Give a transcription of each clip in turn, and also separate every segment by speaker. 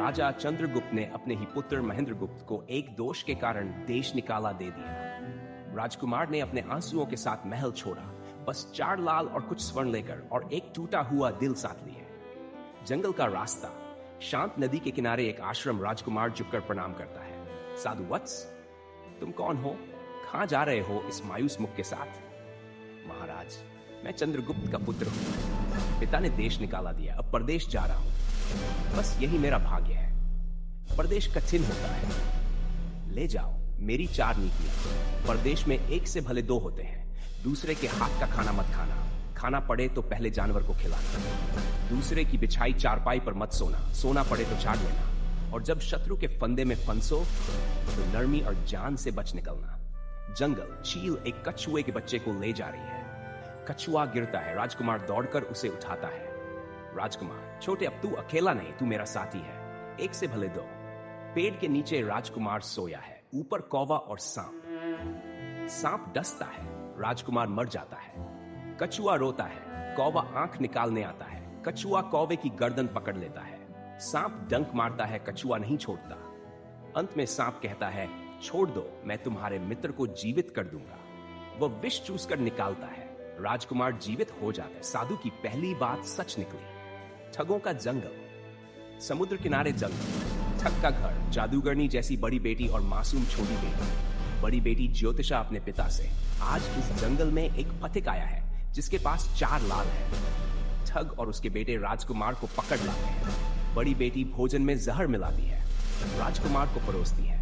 Speaker 1: राजा चंद्रगुप्त ने अपने ही पुत्र महेंद्रगुप्त को एक दोष के कारण देश निकाला दे दिया। राजकुमार ने अपने आंसुओं के साथ महल छोड़ा, बस 4 लाल और कुछ स्वर्ण लेकर और एक टूटा हुआ दिल साथ लिए। जंगल का रास्ता, शांत नदी के किनारे एक आश्रम। राजकुमार झुककर प्रणाम करता है। साधु वत्स, तुम कौन हो? कहां जा रहे हो इस मायूस मुख के साथ? महाराज, मैं चंद्रगुप्त का पुत्र हूं। पिता ने देश निकाला दिया, अब परदेश जा रहा हूं। बस यही मेरा भाग्य है। परदेश कठिन होता है। ले जाओ मेरी 4 नीतियां। परदेश में एक से भले 2 होते हैं। दूसरे के हाथ का खाना मत खाना, खाना पड़े तो पहले जानवर को खिलाना। दूसरे की बिछाई चारपाई पर मत सोना, सोना पड़े तो झाड़ लेना। और जब शत्रु के फंदे में फंसो तो नरमी और जान से बच निकलना। जंगल, चील एक कछुए के बच्चे को ले जा रही है। कछुआ गिरता है, राजकुमार दौड़कर उसे उठाता है। राजकुमार, छोटे अब तू अकेला नहीं, तू मेरा साथी है। एक से भले 2। पेड़ के नीचे राजकुमार सोया है, ऊपर कौवा और सांप। सांप डसता है, राजकुमार मर जाता है। कछुआ रोता है, कौवा आंख निकालने आता है। कछुआ कौवे की गर्दन पकड़ लेता है। सांप डंक मारता है, कछुआ नहीं छोड़ता। अंत में सांप कहता है, छोड़ दो, मैं तुम्हारे मित्र को जीवित कर दूंगा। वह विष चूस कर निकालता है। राजकुमार जीवित हो जाता है। साधु की पहली बात सच निकली। ठगों का जंगल, समुद्र किनारे जंगल, ठग का घर, जादूगरनी जैसी बड़ी बेटी और मासूम छोटी बेटी। बड़ी बेटी ज्योतिषा अपने पिता से, आज इस जंगल में एक पथिक आया है जिसके पास 4 लाल है। ठग और उसके बेटे राजकुमार को पकड़ लाते हैं। बड़ी बेटी भोजन में जहर मिलाती है, राजकुमार को परोसती है।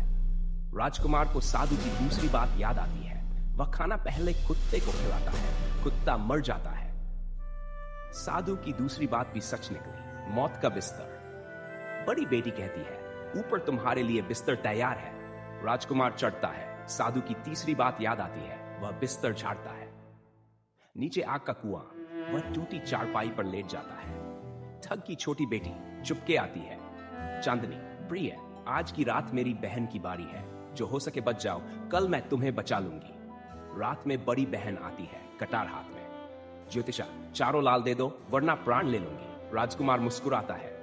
Speaker 1: राजकुमार को साधु की दूसरी बात याद आती है। वह खाना पहले कुत्ते को खिलाता है, कुत्ता मर जाता है। साधु की दूसरी बात भी सच निकली, मौत का बिस्तर। बड़ी बेटी कहती है, ऊपर तुम्हारे लिए बिस्तर तैयार है। राजकुमार चढ़ता है। साधु की तीसरी बात याद आती है, वह बिस्तर झाड़ता है। नीचे आग का कुआं, वह टूटी चारपाई पर लेट जाता है। ठग की छोटी बेटी चुपके आती है। चांदनी, प्रिय, आज की रात मेरी बहन की बारी है, जो हो सके बच जाओ, कल मैं तुम्हें बचा लूंगी। रात में बड़ी बहन आती है, कटार हाथ में। ज्योतिषा, 4 लाल दे दो वरना प्राण ले लूंगी। राजकुमार मुस्कुराता है।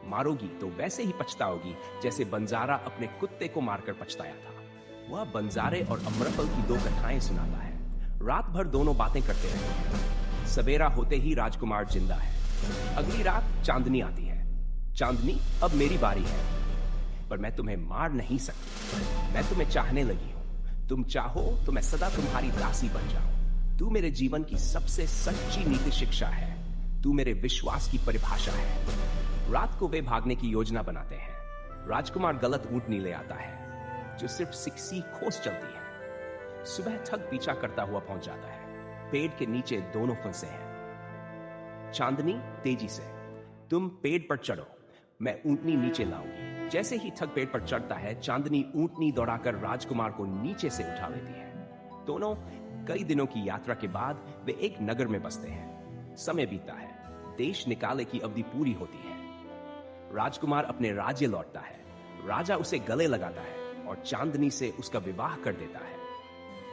Speaker 1: मारोगी तो वैसे ही पछताओगी जैसे बंजारा अपने कुत्ते को मारकर पछताया था। वह बंजारे और अमरफल की 2 कथाएं सुनाता है। रात भर दोनों बातें करते रहते हैं। सवेरा होते ही राजकुमार जिंदा है। अगली रात चांदनी आती है। चांदनी, अब मेरी बारी है, पर मैं तुम्हें मार नहीं सकती। मैं तुम्हें चाहने लगी हूं। तुम चाहो तो मैं सदा तुम्हारी दासी बन जाऊं। तू मेरे जीवन की सबसे सच्ची नीति शिक्षा है। तू मेरे विश्वास की परिभाषा है। रात को वे भागने की योजना बनाते हैं। राजकुमार गलत ऊंटनी ले आता है जो सिर्फ सिक्सी खोस चलती है। सुबह ठग पीछा करता हुआ पहुंच जाता है। पेड़ के नीचे दोनों फंसे हैं। चांदनी, तेजी से, तुम पेड़ पर चढ़ो, मैं ऊंटनी नीचे लाऊंगी। जैसे ही ठग पेड़ पर चढ़ता है, चांदनी ऊंटनी दौड़ाकर राजकुमार को नीचे से उठा लेती है। दोनों कई दिनों की यात्रा के बाद वे एक नगर में बसते हैं। समय बीतता है, देश निकाले की अवधि पूरी होती है। राजकुमार अपने राज्य लौटता है। राजा उसे गले लगाता है और चांदनी से उसका विवाह कर देता है।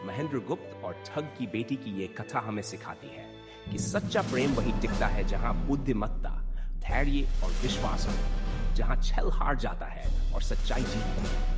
Speaker 1: महेंद्रगुप्त और ठग की बेटी की यह कथा हमें सिखाती है कि सच्चा प्रेम वही टिकता है जहां बुद्धिमत्ता, धैर्य और विश्वास हो, जहां छल हार जाता है और सच्चाई जीतती है।